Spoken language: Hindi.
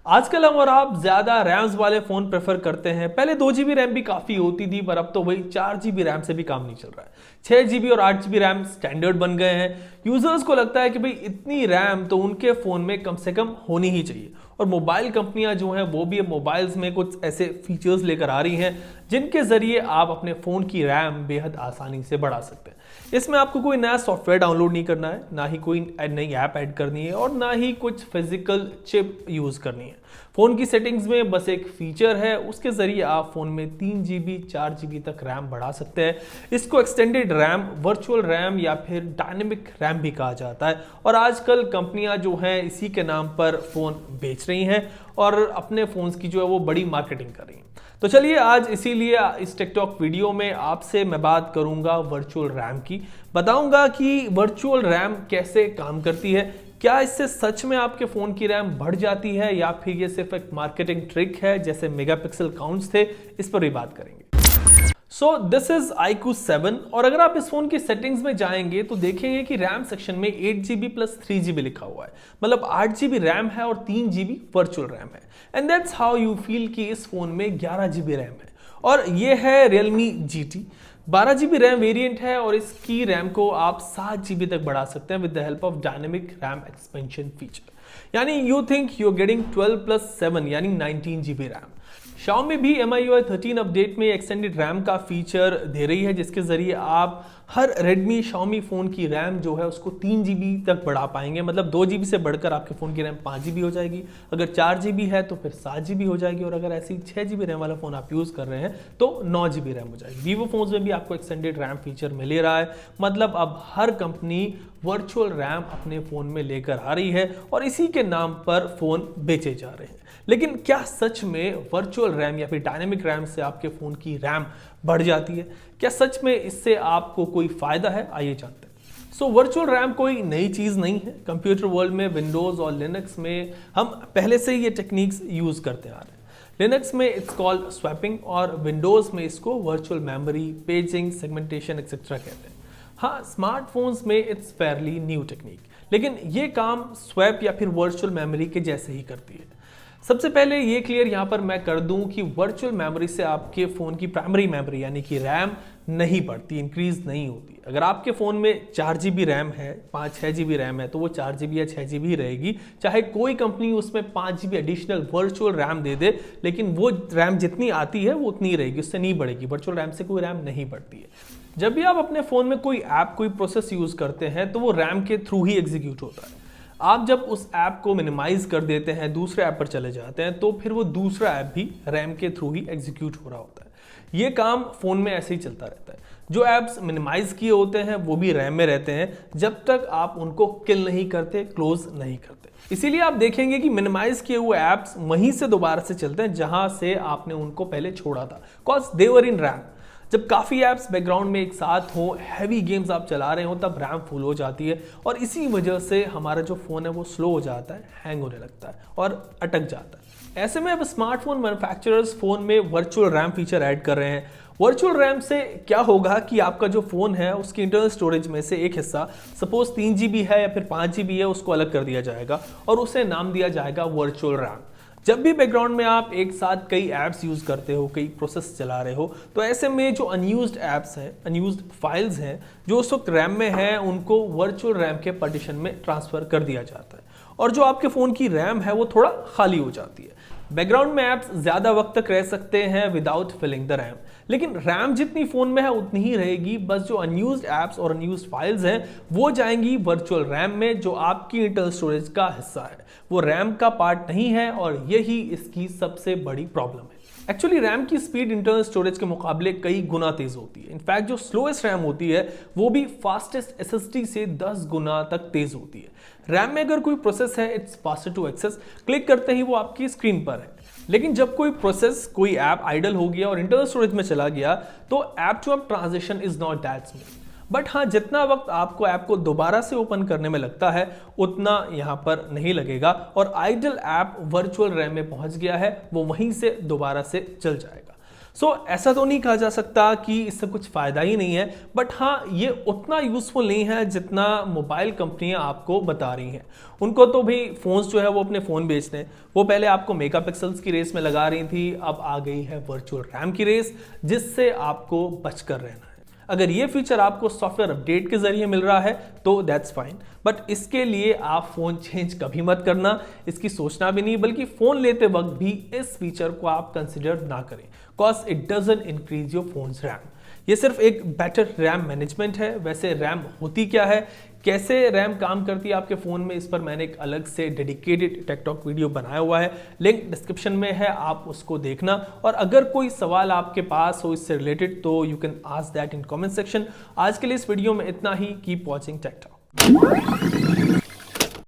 आजकल हम और आप ज्यादा रैम्स वाले फोन प्रेफर करते हैं। पहले 2 GB रैम भी काफी होती थी, पर अब तो वही 4 GB रैम से भी काम नहीं चल रहा है। 6 GB और 8 GB रैम स्टैंडर्ड बन गए हैं। यूजर्स को लगता है कि भाई इतनी रैम तो उनके फोन में कम से कम होनी ही चाहिए। और मोबाइल कंपनियां जो हैं वो भी अब मोबाइल्स में कुछ ऐसे फीचर्स लेकर आ रही हैं जिनके जरिए आप अपने फोन की रैम बेहद आसानी से बढ़ा सकते हैं। इसमें आपको कोई नया सॉफ्टवेयर डाउनलोड नहीं करना है, ना ही कोई नई ऐप ऐड करनी है और ना ही कुछ फिजिकल चिप यूज करनी है। फोन की सेटिंग्स में बस एक फीचर है, उसके जरिए आप फोन में 3 GB 4 GB तक रैम बढ़ा सकते हैं। इसको एक्सटेंडेड रैम, वर्चुअल रैम या फिर डायनेमिक रैम भी कहा जाता है। और आजकल कंपनियां जो हैं इसी के नाम पर फोन बेच रही हैं और अपने फोन्स की जो है वो बड़ी मार्केटिंग कर रही हैं। तो चलिए आज इसीलिए इस टिकटॉक वीडियो में आपसे मैं बात करूंगा वर्चुअल रैम की। बताऊंगा कि वर्चुअल रैम कैसे काम करती है, क्या इससे सच में आपके फोन की रैम बढ़ जाती है या फिर ये सिर्फ एक मार्केटिंग ट्रिक है जैसे मेगापिक्सल काउंट्स थे, इस पर भी बात करेंगे। सो दिस इज iQOO 7 और अगर आप इस फोन की सेटिंग्स में जाएंगे तो देखेंगे कि रैम सेक्शन में 8 GB प्लस 3 GB लिखा हुआ है। मतलब 8 GB रैम है और 3 GB वर्चुअल रैम है। And that's how you feel कि इस फोन में 11 GB रैम है। और ये है Realme GT 12 GB RAM variant है और इसकी रैम को आप 7 GB तक बढ़ा सकते हैं with the help of dynamic RAM expansion feature. यानी you think you are getting 12 + 7 यानी 19 GB रैम। Xiaomi भी MIUI 13 अपडेट में एक्सटेंडेड रैम का फीचर दे रही है जिसके जरिए आप हर Redmi Xiaomi फोन की रैम जो है उसको 3 GB तक बढ़ा पाएंगे। मतलब 2 GB से बढ़कर आपके फोन की रैम 5 GB हो जाएगी। अगर 4 GB है तो फिर 7 GB हो जाएगी और अगर ऐसी 6 GB रैम वाला फोन आप यूज कर रहे हैं तो 9 GB रैम हो जाएगी। Vivo फोन्स में भी आपको एक्सटेंडेड रैम फीचर मिल ही रहा है। मतलब अब हर कंपनी वर्चुअल रैम अपने फोन में लेकर आ रही है और इसी के नाम पर फोन बेचे जा रहे हैं। लेकिन क्या सच में वर्चुअल रैम या फिर डायनेमिक रैम से आपके फोन की रैम बढ़ जाती है? क्या सच में इससे आपको कोई फायदा है? आइए जानते हैं। सो वर्चुअल रैम कोई नई चीज नहीं है। कंप्यूटर वर्ल्ड में विंडोज और लिनक्स में हम पहले से ही ये टेक्निक्स यूज करते आ रहे हैं। लिनक्स में इट्स कॉल्ड स्वैपिंग और विंडोज में इसको virtual memory, paging, segmentation etcetera कहते हैं। हाँ, स्मार्टफोन्स में इट्स फेयरली न्यू टेक्निक, लेकिन ये काम स्वैप या फिर वर्चुअल मेमोरी के जैसे ही करती है। सबसे पहले ये क्लियर यहाँ पर मैं कर दूं कि वर्चुअल मेमोरी से आपके फ़ोन की प्राइमरी मेमोरी यानी कि रैम नहीं बढ़ती, इंक्रीज नहीं होती। अगर आपके फ़ोन में 4 GB रैम है, 5-6 GB रैम है तो वो 4 GB या 6 GB ही रहेगी। चाहे कोई कंपनी उसमें 5 GB एडिशनल वर्चुअल रैम दे दे, लेकिन वो रैम जितनी आती है वो उतनी रहेगी, उससे नहीं बढ़ेगी। वर्चुअल रैम से कोई रैम नहीं बढ़ती है। जब भी आप अपने फ़ोन में कोई ऐप, कोई प्रोसेस यूज़ करते हैं तो वो रैम के थ्रू ही एग्जीक्यूट होता है। आप जब उस ऐप को मिनिमाइज कर देते हैं, दूसरे ऐप पर चले जाते हैं तो फिर वो दूसरा ऐप भी रैम के थ्रू ही एग्जीक्यूट हो रहा होता है। ये काम फोन में ऐसे ही चलता रहता है। जो ऐप्स मिनिमाइज किए होते हैं वो भी रैम में रहते हैं जब तक आप उनको किल नहीं करते, क्लोज नहीं करते। इसीलिए आप देखेंगे कि मिनिमाइज किए हुए ऐप्स वहीं से दोबारा से चलते हैं जहां से आपने उनको पहले छोड़ा था, कॉज दे वर इन रैम। जब काफ़ी ऐप्स बैकग्राउंड में एक साथ हो, हैवी गेम्स आप चला रहे हो, तब रैम फुल हो जाती है और इसी वजह से हमारा जो फ़ोन है वो स्लो हो जाता है, हैंग होने लगता है और अटक जाता है। ऐसे में अब स्मार्टफोन मैन्युफैक्चरर्स फ़ोन में वर्चुअल रैम फीचर ऐड कर रहे हैं। वर्चुअल रैम से क्या होगा कि आपका जो फ़ोन है उसकी इंटरनल स्टोरेज में से एक हिस्सा, सपोज 3 GB है या फिर 5 GB है, उसको अलग कर दिया जाएगा और उसे नाम दिया जाएगा वर्चुअल रैम। जब भी बैकग्राउंड में आप एक साथ कई ऐप्स यूज करते हो, कई प्रोसेस चला रहे हो, तो ऐसे में जो अनयूज्ड ऐप्स हैं, अनयूज्ड फाइल्स हैं जो उस वक्त रैम में हैं, उनको वर्चुअल रैम के पार्टीशन में ट्रांसफर कर दिया जाता है और जो आपके फ़ोन की रैम है वो थोड़ा खाली हो जाती है। बैकग्राउंड में ऐप्स ज़्यादा वक्त तक रह सकते हैं विदाउट फिलिंग द रैम, लेकिन रैम जितनी फ़ोन में है उतनी ही रहेगी। बस जो अनयूज्ड ऐप्स और अनयूज्ड फाइल्स हैं वो जाएंगी वर्चुअल रैम में, जो आपकी इंटरनल स्टोरेज का हिस्सा है। वो रैम का पार्ट नहीं है और यही इसकी सबसे बड़ी प्रॉब्लम है। एक्चुअली रैम की स्पीड इंटरनल स्टोरेज के मुकाबले कई गुना तेज होती है। इनफैक्ट जो स्लोएस्ट रैम होती है वो भी फास्टेस्ट SSD से 10 गुना तक तेज होती है। रैम में अगर कोई प्रोसेस है, it's faster to access, click करते ही वो आपकी स्क्रीन पर है। लेकिन जब कोई प्रोसेस, कोई ऐप आइडल हो गया और इंटरनल स्टोरेज में चला गया तो app to app transition is not that smooth. But हाँ, जितना वक्त आपको ऐप को दोबारा से ओपन करने में लगता है उतना यहाँ पर नहीं लगेगा और आइडल ऐप वर्चुअल रैम में पहुंच गया है, वो वहीं से दोबारा से चल जाएगा। ऐसा तो नहीं कहा जा सकता कि इससे कुछ फायदा ही नहीं है, बट हाँ ये उतना यूजफुल नहीं है जितना मोबाइल कंपनियां आपको बता रही हैं। उनको तो भी फोन्स जो है वो अपने फोन बेचते हैं। वो पहले आपको मेगापिक्सल्स की रेस में लगा रही थी, अब आ गई है वर्चुअल रैम की रेस, जिससे आपको बचकर रहना है। अगर ये फीचर आपको सॉफ्टवेयर अपडेट के जरिए मिल रहा है तो दैट्स फाइन, बट इसके लिए आप फोन चेंज कभी मत करना, इसकी सोचना भी नहीं, बल्कि फोन लेते वक्त भी इस फीचर को आप कंसिडर ना करें, cause it doesn't increase your phones RAM. ये सिर्फ एक बेटर रैम मैनेजमेंट है। वैसे रैम होती क्या है, कैसे रैम काम करती है आपके फ़ोन में, इस पर मैंने एक अलग से डेडिकेटेड टेक टॉक वीडियो बनाया हुआ है, लिंक डिस्क्रिप्शन में है, आप उसको देखना। और अगर कोई सवाल आपके पास हो इससे रिलेटेड तो you can ask that in comment section. आज के लिए इस वीडियो में इतना ही। Keep watching Tech talk.